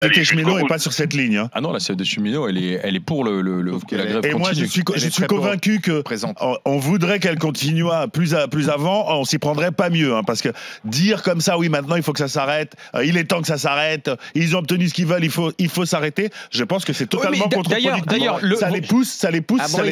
CGT cheminot n'est pas sur cette ligne. Hein. Ah non, la CFDT cheminot, elle est pour la grève continue. Et moi, je suis convaincu que on voudrait qu'elle continue plus avant, on s'y prendrait pas mieux. Hein, parce que dire comme ça, oui, maintenant, il faut que ça s'arrête, il est temps que ça s'arrête, ils ont obtenu ce qu'ils veulent, il faut s'arrêter. Je pense que c'est totalement contre-productif. D'ailleurs, ça les pousse, ça les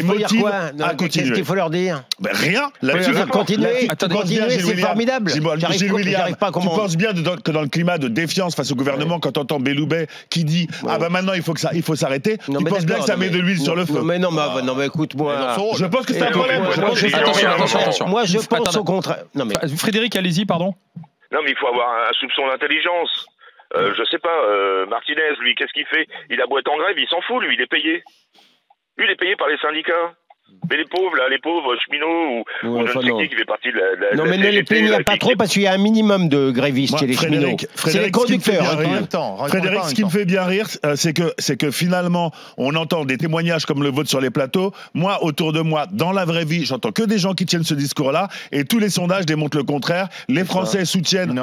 motive à continuer. Qu'est-ce qu'il faut leur dire? Rien. Là-dessus, continuer, c'est formidable. Tu penses bien que dans le climat de défiance face au gouvernement, quand tu entends Belloubet qui dit ah ben maintenant il faut s'arrêter, tu penses bien que ça met de l'huile sur le feu. Non mais écoute-moi. Je pense que c'est un problème. Attention. Moi je pense au contraire. Frédéric, allez-y, pardon. Non mais il faut avoir un soupçon d'intelligence. Je sais pas, Martinez, lui, qu'est-ce qu'il fait? Il a beau être en grève, il s'en fout, lui, il est payé. Lui, il est payé par les syndicats. Mais les pauvres cheminots ou je ne sais qui fait partie de la non, mais ne les plaignez pas trop parce qu'il y a un minimum de grévistes chez les cheminots. C'est les conducteurs. Frédéric, ce qui me fait bien rire, c'est que finalement, on entend des témoignages comme le vôtre sur les plateaux. Moi, autour de moi, dans la vraie vie, j'entends que des gens qui tiennent ce discours-là et tous les sondages démontrent le contraire. Les Français soutiennent les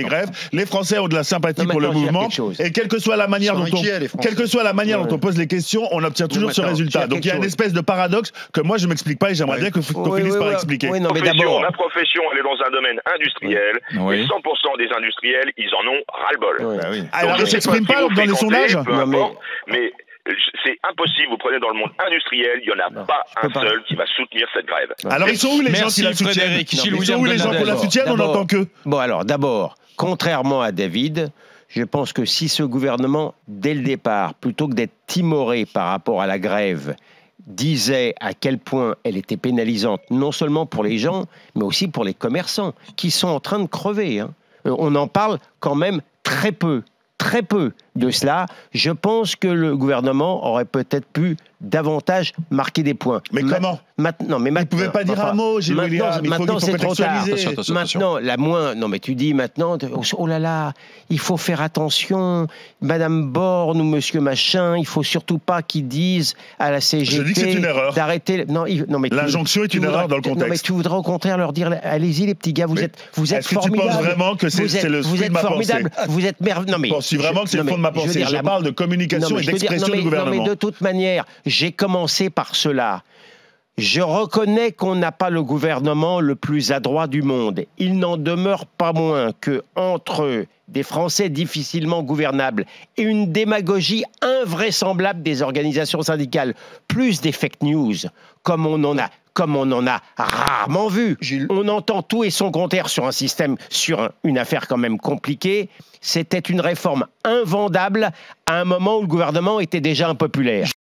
grèves. Les Français ont de la sympathie pour le mouvement. Et quelle que soit la manière dont on pose les questions, on obtient toujours ce résultat. Donc il y a une espèce de paradoxe que moi je m'explique pas et j'aimerais bien qu'on finisse par expliquer. Ma profession, elle est dans un domaine industriel et 100% des industriels, ils en ont ras-le-bol. Alors ils s'expriment pas dans les sondages. Mais c'est impossible, vous prenez dans le monde industriel, il n'y en a pas un seul qui va soutenir cette grève. Alors ils sont où les gens qui la soutiennent? Ils sont où les gens qui la soutiennent? On n'entend que. Bon alors d'abord, contrairement à David, je pense que si ce gouvernement, dès le départ, plutôt que d'être timoré par rapport à la grève, disait à quel point elle était pénalisante, non seulement pour les gens, mais aussi pour les commerçants, qui sont en train de crever. Hein. On en parle quand même très peu de cela. Je pense que le gouvernement aurait peut-être pu davantage marquer des points. Mais comment? Maintenant, il ne pouvait pas dire un mot, Gilles William. Maintenant, c'est trop tard. Maintenant, non, mais tu dis maintenant, oh là là, il faut faire attention, Madame Borne ou Monsieur Machin, il faut surtout pas qu'ils disent à la CGT. Je dis que c'est une erreur. D'arrêter. Non, mais l'injonction est une erreur dans le contexte. Non, mais tu voudrais au contraire leur dire, allez-y les petits gars, vous êtes formidables. Est-ce que tu penses vraiment que c'est le fruit de ma pensée? Vous êtes merveilleux. Penses-tu vraiment que c'est le fond de ma pensée? Je parle de communication et d'expression du gouvernement. Non, mais de toute manière, j'ai commencé par cela. Je reconnais qu'on n'a pas le gouvernement le plus adroit du monde. Il n'en demeure pas moins que entre des Français difficilement gouvernables et une démagogie invraisemblable des organisations syndicales, plus des fake news, comme on en a rarement vu. On entend tout et son contraire sur un système, sur une affaire quand même compliquée. C'était une réforme invendable à un moment où le gouvernement était déjà impopulaire.